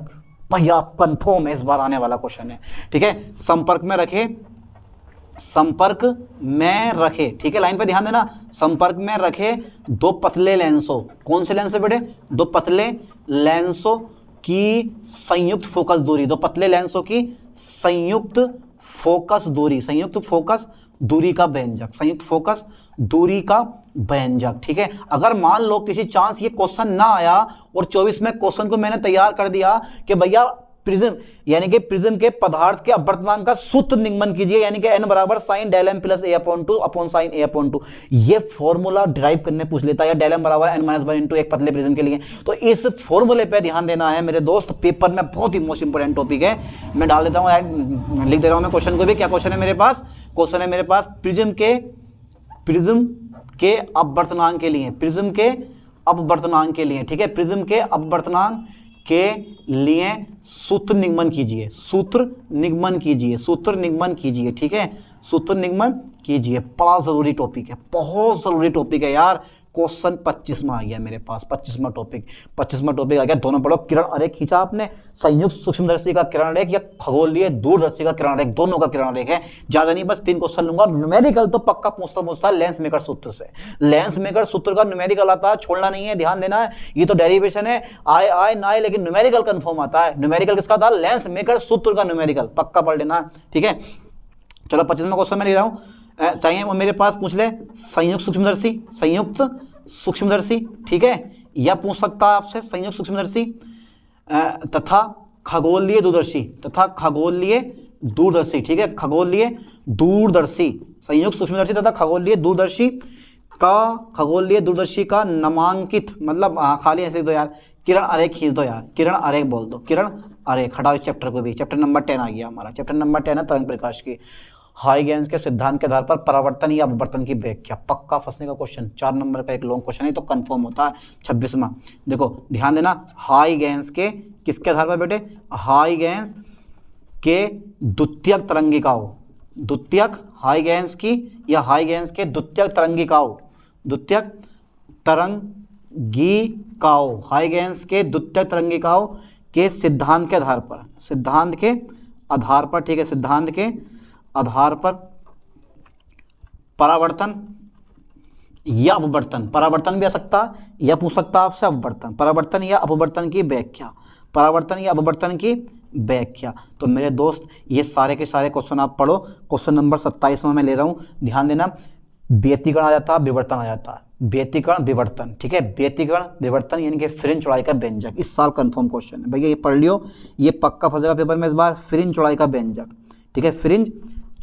भैया कंफर्म है इस बार आने वाला क्वेश्चन है, ठीक है। संपर्क में रखे, ठीक है, लाइन पे ध्यान देना, संपर्क में रखे 2 पतले लेंसों, कौन से लेंस बेटे? 2 पतले लेंसों की संयुक्त फोकस दूरी, 2 पतले लेंसों की संयुक्त फोकस दूरी का व्यंजक, संयुक्त फोकस दूरी का व्यंजक, ठीक है। अगर मान लो किसी चांस ये क्वेश्चन ना आया और 24वें क्वेश्चन को मैंने तैयार कर दिया कि भैया प्रिज्म, यानी कि प्रिज्म के पदार्थ के अपवर्तनांक का सूत्र निगमन कीजिए, यानी कि n बराबर sine del m plus a/2 upon sine a/2, ये फॉर्मूला डिराइव करने पूछ लेता है, या डेल m बराबर n-1 इंटू एक पतले प्रिज्म के लिए, तो इस फॉर्मूले पे ध्यान देना है मेरे दोस्त, पेपर में बहुत ही मोस्ट इंपोर्टेंट टॉपिक है। मैं डाल देता हूँ, लिख दे रहा हूँ मैं क्वेश्चन को भी, क्या क्वेश्चन है मेरे पास? क्वेश्चन है मेरे पास प्रिज्म के अपवर्तनांक के लिए, प्रिज्म के अपवर्तनांक के लिए, ठीक है, प्रिज्म के अपवर्तनांक के लिए सूत्र निगमन कीजिए, ठीक है, सूत्र निगमन कीजिए, बड़ा जरूरी टॉपिक है, बहुत जरूरी टॉपिक है यार, क्वेश्चन 25वां आ गया मेरे पास, 25वां टॉपिक आ गया। दोनों पढ़ो। किरण आरेख खींचा आपने, संयुक्त सूक्ष्मदर्शी का किरण आरेख या खगोलीय दूरदर्शी का किरण आरेख, दोनों का किरण आरेख है। ज्यादा नहीं, बस 3 क्वेश्चन लूंगा। न्यूमेरिकल तो पक्का पूछता है लेंस मेकर सूत्र से। लेंस मेकर सूत्र का न्यूमेरिकल आता है, छोड़ना नहीं है, ध्यान देना है। ये तो डेरिवेशन है, आए ना आए, लेकिन न्यूमेरिकल कंफर्म आता है। न्यूमेरिकल किसका था? लेंस मेकर सूत्र का न्यूमेरिकल, पक्का पढ़ लेना, ठीक है। चलो 25वां क्वेश्चन मैं ले रहा हूं, चाहिए वो मेरे पास पूछ ले। संयुक्त सूक्ष्मदर्शी, ठीक है, या पूछ सकता है आपसे संयुक्त सूक्ष्मदर्शी तथा खगोलीय दूरदर्शी, ठीक है। खगोलीय दूरदर्शी, संयुक्त सूक्ष्मदर्शी तथा खगोलीय दूरदर्शी का नामांकित, मतलब खाली ऐसे दो यार, किरण आरेख खींच दो यार, किरण आरेख बोल दो, किरण आरेख। हटाओ इस चैप्टर को भी, चैप्टर नंबर 10 आ गया हमारा। चैप्टर नंबर 10 है तरंग प्रकाश की। हाइगेंस के सिद्धांत के आधार पर परावर्तन या अपवर्तन की व्याख्या, पक्का फंसने का क्वेश्चन, 4 नंबर का एक लॉन्ग क्वेश्चन है तो कंफर्म होता है। 26वां देखो, ध्यान देना। हाइगेंस के किसके आधार पर बेटे? हाइगेंस के द्वितीयक तरंगिकाओं, हाइगेंस की या हाइगेंस के द्वितीयक तरंगिकाओं, हाइगेंस के द्वितीयक तरंगिकाओं के सिद्धांत के आधार पर, ठीक है, सिद्धांत के आधार पर परावर्तन या अपवर्तन, परावर्तन भी आ सकता है या पूछ सकता है आपसे अपवर्तन, परावर्तन या अपवर्तन की व्याख्या, तो मेरे दोस्त ये सारे के सारे क्वेश्चन आप पढ़ो। क्वेश्चन नंबर 27वां मैं ले रहा हूं, ध्यान देना। व्यतिकरण आ जाता है, विवर्तन आ जाता है, व्यतिकरण विवर्तन, ठीक है। व्यतिकरण विवर्तन यानी कि फ्रिंज चौड़ाई का व्यंजक, इस साल कंफर्म क्वेश्चन है भैया, ये पढ़ लियो, ये पक्का फंसेगा पेपर में इस बार। फ्रिंज चौड़ाई का व्यंजक, ठीक है, फ्रिंज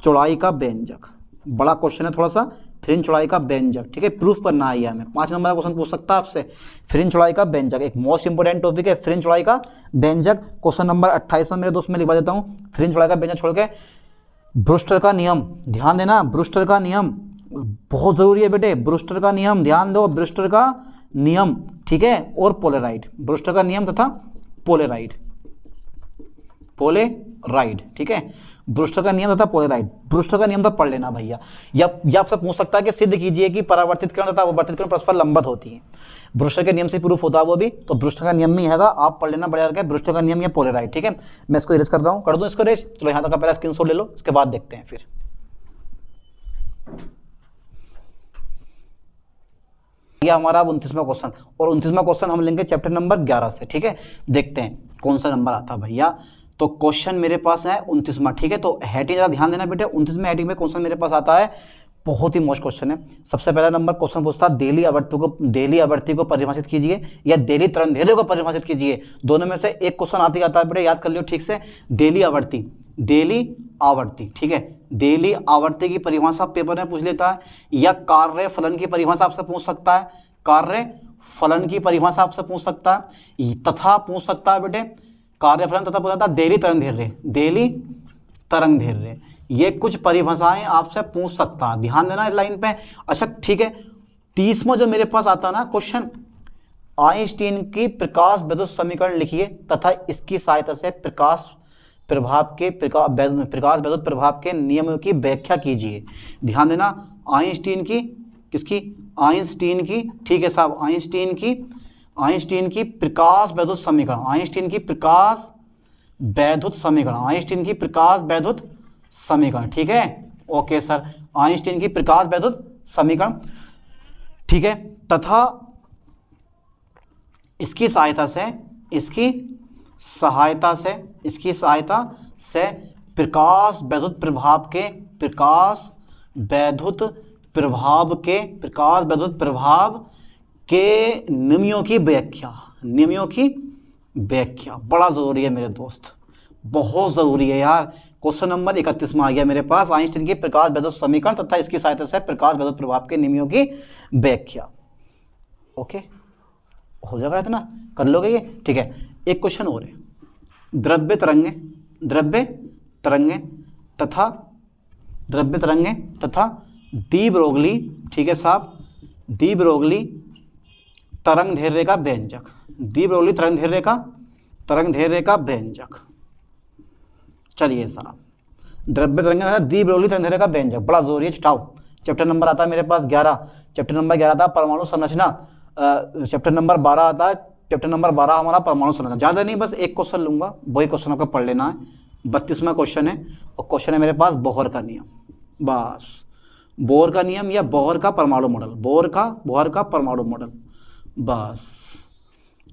चौड़ाई का व्यंजक, बड़ा क्वेश्चन है थोड़ा सा। फ्रिंज चौड़ाई का व्यंजक, ठीक है, प्रूफ करना है हमें। 5 नंबर का क्वेश्चन पूछ सकता है आपसे। फ्रिंज चौड़ाई का व्यंजक एक मोस्ट इंपोर्टेंट टॉपिक है, फ्रिंज चौड़ाई का व्यंजक। क्वेश्चन नंबर 28 में मेरे दोस्त में लिखवा देता हूँ, फ्रिंज चौड़ाई का व्यंजक छोड़ के। ब्रूस्टर का नियम, ध्यान देना, ब्रूस्टर का नियम बहुत जरूरी है बेटे, ब्रूस्टर का नियम ध्यान दो, ब्रूस्टर का नियम, ठीक है, और पोलेराइड, ब्रूस्टर का नियम तथा पोलेराइड, ठीक है, ब्रूस्टर का नियम तथा पोलेराइड। ब्रूस्टर का नियम तो पढ़ लेना भैया। या आपसे पूछ सकता है कि सिद्ध कीजिए कि परावर्तित किरण तथा अपवर्तित किरण परस्पर लंबवत होती है। ब्रूस्टर के नियम से प्रूफ होता है वो भी, तो ब्रूस्टर का नियम में हैगा, आप पढ़ लेना बढ़िया करके, ब्रूस्टर का नियम या पोलेराइड, ठीक है। मैं इसको इरेज कर रहा हूँ, कर दूँ इसको इरेज। चलो यहाँ तक का पहला स्क्रीनशॉट ले लो, इसके बाद देखते हैं फिर। यह हमारा 29वां क्वेश्चन, और 29वां क्वेश्चन हम लेंगे चैप्टर नंबर 11 से, ठीक है। देखते हैं कौन सा नंबर आता है भैया। तो क्वेश्चन मेरे पास है 29वां, ठीक है। तो हेडिंग जरा ध्यान देना बेटे, 29वें हेडिंग में क्वेश्चन मेरे पास आता है, बहुत ही मोस्ट क्वेश्चन है। सबसे पहला नंबर क्वेश्चन पूछता है देली आवृत्ति को परिभाषित कीजिए या देली तरंगदैर्घ्य को परिभाषित कीजिए। दोनों में से एक क्वेश्चन आती आता है बेटे, याद कर लियो ठीक से। देली आवृत्ति, ठीक है, देली आवृत्ति की परिभाषा पेपर में पूछ लेता है, या कार्य फलन की परिभाषा आपसे पूछ सकता है, तथा पूछ सकता है बेटे कार्यफलन तथा पूछता है देली तरंगदैर्घ्य, ये कुछ परिभाषाएं आपसे पूछ सकता है, ध्यान देना इस लाइन पे। अच्छा ठीक है, 30वां जो मेरे पास आता ना क्वेश्चन, आइंस्टीन की प्रकाश विद्युत समीकरण लिखिए तथा इसकी सहायता से प्रकाश विद्युत प्रभाव के नियमों की व्याख्या कीजिए। ध्यान देना, आइंस्टीन की किसकी? आइंस्टीन की, ठीक है साहब, आइंस्टीन की प्रकाश वैद्युत समीकरण, ठीक है, ओके सर, आइंस्टीन की प्रकाश वैद्युत समीकरण, ठीक है, तथा इसकी सहायता से प्रकाश वैद्युत प्रभाव के नियमों की व्याख्या, बड़ा जरूरी है मेरे दोस्त, बहुत जरूरी है यार। क्वेश्चन नंबर 31 में आ गया मेरे पास, आइंस्टीन की प्रकाश वैद्युत समीकरण तथा इसकी सहायता से प्रकाश वैद्युत प्रभाव के नियमों की व्याख्या। ओके, हो जाएगा इतना, कर लोगे ये, ठीक है। एक क्वेश्चन और है, द्रव्य तरंगे तथा दी-ब्रोगली, ठीक है साहब, दी-ब्रोगली तरंगदैर्घ्य का व्यंजक, तरंगदैर्घ्य का व्यंजक। चलिए साहब, द्रव्य तरंगे दी-ब्रोगली तरंगदैर्घ्य का व्यंजक, बड़ा जोर है, छटाओ चैप्टर नंबर आता है मेरे पास 11, चैप्टर नंबर 11 आता है परमाणु संरचना, चैप्टर नंबर 12 आता है, चैप्टर नंबर 12 हमारा परमाणु संरचना। ज़्यादा नहीं, बस एक क्वेश्चन लूंगा, वही क्वेश्चन को पढ़ लेना है। 32वां क्वेश्चन है और क्वेश्चन है मेरे पास बोहर का नियम। बस बोहर का नियम या बोहर का परमाणु मॉडल, बोहर का परमाणु मॉडल, बस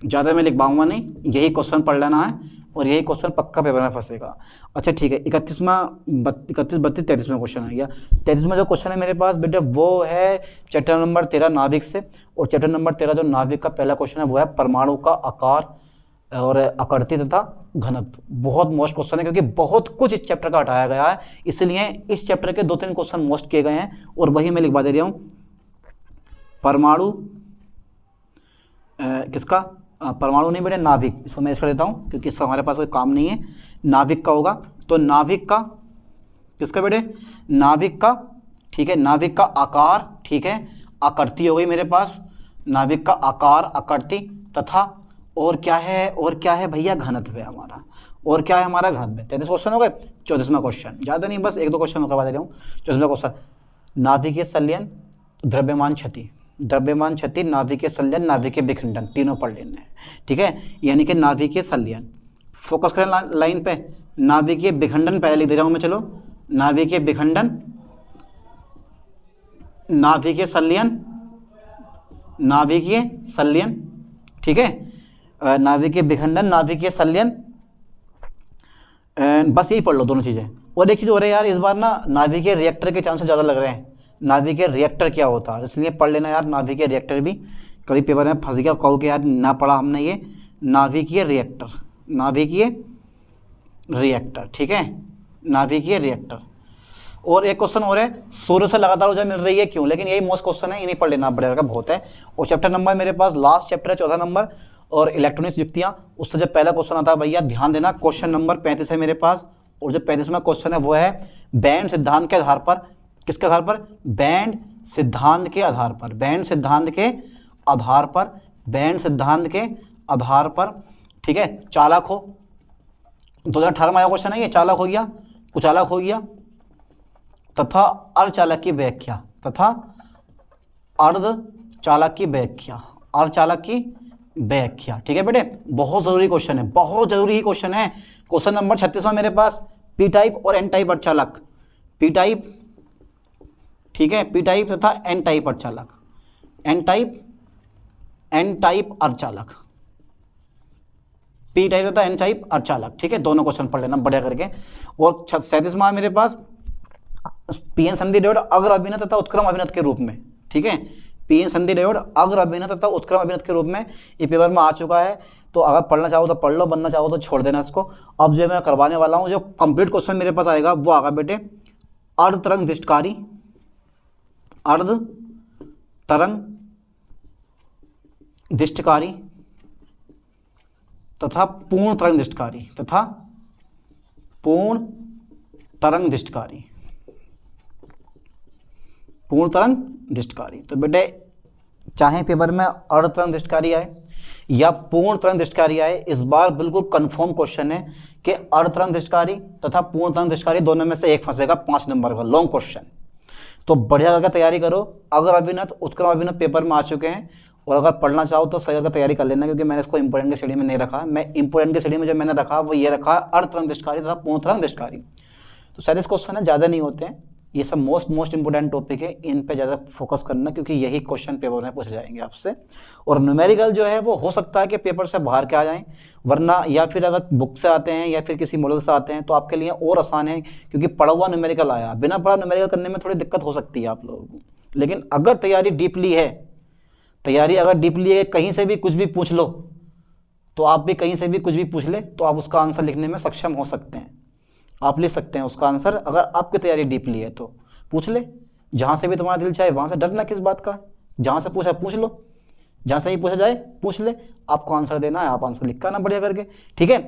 ज़्यादा मैं लिख पाऊंगा नहीं, यही क्वेश्चन पढ़ लेना है और यही क्वेश्चन पक्का पेपर में फंसेगा। अच्छा ठीक है, 31, 32, 33वां क्वेश्चन है। 33वां जो क्वेश्चन है मेरे पास बेटा वो है चैप्टर नंबर 13 नाभिक से, और चैप्टर नंबर 13 जो नाभिक का पहला क्वेश्चन है वो है परमाणु का आकार और आकृति तथा घनत्व। बहुत मोस्ट क्वेश्चन है क्योंकि बहुत कुछ इस चैप्टर का हटाया गया है, इसलिए इस चैप्टर के 2-3 क्वेश्चन मोस्ट किए गए हैं और वही मैं लिखवा दे रहा हूँ। परमाणु किसका, परमाणु नहीं बेटे नाभिक, इसको मैं कर देता हूँ क्योंकि इसका हमारे पास कोई काम नहीं है। नाभिक का होगा तो नाभिक का किसका बेटे, नाभिक का, ठीक है, नाभिक का आकार, ठीक है, आकृति हो गई मेरे पास, नाभिक का आकार आकृति तथा और क्या है भैया, घनत्व है हमारा, और क्या है हमारा घनत्व। 33 क्वेश्चन हो गए। 34वां क्वेश्चन, ज़्यादा नहीं बस 1-2 क्वेश्चन करवा दे रहा हूँ। 34वां क्वेश्चन, नाभिकीय संलयन, द्रव्यमान क्षति, द्रव्यमान क्षति, नाभिकीय संलयन, नाभिकीय विखंडन, तीनों पढ़ लेने हैं, ठीक है। यानी कि नाभिकीय संलयन, फोकस करें लाइन पे, नाभिकीय विखंडन पहले लिख दे रहा हूँ मैं, चलो नाभिकीय विखंडन, नाभिकीय संलयन, नाभिकीय संलयन, ठीक है, नाभिकीय विखंडन, नाभिकीय संलयन, बस यही पढ़ लो दोनों चीज़ें। और एक चीज़ हो रही है यार, इस बार ना नाभिकीय रिएक्टर के चांसेस ज़्यादा लग रहे हैं। नाभिकीय रिएक्टर क्या होता है, इसलिए पढ़ लेना यार, नाभिकीय रिएक्टर भी कभी पेपर में फंस गया, कहो कि यार ना पढ़ा हमने ये, नाभिकीय रिएक्टर, नाभिकीय रिएक्टर, ठीक है, नाभिकीय रिएक्टर। और एक क्वेश्चन और है, सूर्य से लगातार ऊर्जा मिल रही है क्यों, लेकिन यही मोस्ट क्वेश्चन है, इन्हीं पढ़ लेना पड़ेगा, बहुत है। और चैप्टर नंबर मेरे पास लास्ट चैप्टर है 14 नंबर और इलेक्ट्रॉनिक्स युक्तियाँ, उससे जब पहला क्वेश्चन आता है भैया ध्यान देना, क्वेश्चन नंबर 35 है मेरे पास। और जो 35वां क्वेश्चन है वो है बैंड सिद्धांत के आधार पर, किसके आधार पर, बैंड सिद्धांत के आधार पर, बैंड सिद्धांत के आधार पर, बैंड सिद्धांत के आधार पर, ठीक है, चालक हो। 2018 में आया क्वेश्चन है ये, चालक हो गया, कुचालक हो गया, तथा अर्धचालक की व्याख्या, तथा अर्धचालक की व्याख्या, अर्धचालक की व्याख्या, ठीक है बेटे, बहुत जरूरी क्वेश्चन है, बहुत जरूरी ही क्वेश्चन है। क्वेश्चन नंबर 36वां मेरे पास, पी टाइप और एन टाइप अर्धचालक, पी टाइप, ठीक है, पी टाइप तथा एन टाइप अर्धचालक, एन टाइप अर्धचालक, पी टाइप तथा एन टाइप अर्धचालक, ठीक है, दोनों क्वेश्चन पढ़ लेना बढ़िया करके। और 37वां मेरे पास पीएन संधि डायोड अग्र अभिनत तथा उत्क्रम अभिनत के रूप में, ठीक है, पीएन संधि डायोड अग्र अभिनत तथा उत्क्रम अभिनत के रूप में ये पेपर में आ चुका है। तो अगर पढ़ना चाहो तो पढ़ लो, बनना चाहो तो छोड़ देना इसको। अब जो मैं करवाने वाला हूँ, जो कंप्लीट क्वेश्चन मेरे पास आएगा वो आएगा बेटे अर्ध तरंग दृष्टकारी, अर्ध तरंग दृष्टकारी तथा पूर्ण तरंग दृष्टकारी, तथा पूर्ण तरंग दृष्टकारी, पूर्ण तरंग दृष्टकारी। तो बेटे चाहे पेपर में अर्ध तरंग दृष्टकारी आए या पूर्ण तरंग दृष्टकारी आए, इस बार बिल्कुल कंफर्म क्वेश्चन है कि अर्ध तरंग दृष्टकारी तथा पूर्ण तरंग दृष्टकारी दोनों में से एक फंसेगा, 5 नंबर का लॉन्ग क्वेश्चन। तो बढ़िया करके तैयारी करो। अगर अभिनत उत्क्रम अभिनत पेपर में आ चुके हैं और अगर पढ़ना चाहो तो सही करके तैयारी कर लेना, क्योंकि मैंने इसको इंपोर्टेंट की श्रेणी में नहीं रखा। मैं इंपोर्टेंट की श्रेणी में जो मैंने रखा वो ये रखा अर्ध तरंग दृष्टकारी तथा पूर्ण तरंग दृष्टकारी। तो 37 क्वेश्चन है, ज़्यादा नहीं होते हैं, ये सब मोस्ट इंपोर्टेंट टॉपिक है, इन पे ज़्यादा फोकस करना क्योंकि यही क्वेश्चन पेपर में पूछे जाएंगे आपसे। और न्यूमेरिकल जो है वो हो सकता है कि पेपर से बाहर के आ जाएं, वरना या फिर अगर बुक से आते हैं या फिर किसी मॉडल से आते हैं तो आपके लिए और आसान है, क्योंकि पढ़ा हुआ न्यूमेरिकल आया, बिना पढ़ा न्यूमेरिकल करने में थोड़ी दिक्कत हो सकती है आप लोगों को। लेकिन अगर तैयारी डीपली है, तैयारी अगर डीपली है, कहीं से भी कुछ भी पूछ लो तो आप भी कहीं से भी कुछ भी पूछ ले तो आप उसका आंसर लिखने में सक्षम हो सकते हैं, आप लिख सकते हैं उसका आंसर। अगर आपकी तैयारी डीपली है तो पूछ ले, जहाँ से भी तुम्हारा दिल चाहे वहाँ से, डरना किस बात का, जहाँ से पूछा पूछ लो, जहाँ से ही पूछा जाए पूछ ले, आपको आंसर देना है, आप आंसर लिख कर ना बढ़िया करके, ठीक है।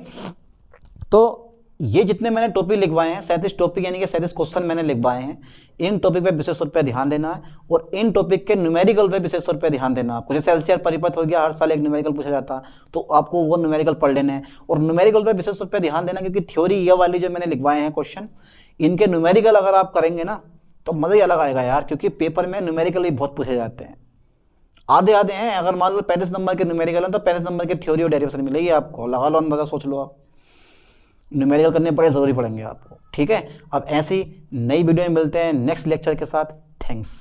तो ये जितने मैंने टॉपिक लिखवाए हैं, 37 टॉपिक यानी कि 37 क्वेश्चन मैंने लिखवाए हैं, इन टॉपिक पे विशेष तौर पे ध्यान देना है और इन टॉपिक के न्यूमेरिकल पे विशेष तौर पे ध्यान देना है आपको। जैसे एलसीआर परिपथ हो गया, हर साल एक न्यूमेरिकल पूछा जाता है, तो आपको वो न्यूमेरिकल पढ़ लेने हैं और न्यूमेरिकल पे विशेष तौर पे ध्यान देना, क्योंकि थ्योरी ये वाली जो मैंने लिखवाए हैं क्वेश्चन, इनके न्यूमेरिकल अगर आप करेंगे ना तो मज़ा ही अलग आएगा यार, क्योंकि पेपर में न्यूमेरिकल भी बहुत पूछे जाते हैं। आधे आधे हैं, अगर मान लो 35 नंबर के न्यूमेरिकल हैं तो 35 नंबर की थ्योरी और डेरिवेशन मिलेगी आपको, लगा लो अंदाजा, सोच लो आप। न्यूमेरिकल करने पड़े ज़रूरी पड़ेंगे आपको, ठीक है। अब ऐसी नई वीडियो में मिलते हैं नेक्स्ट लेक्चर के साथ। थैंक्स।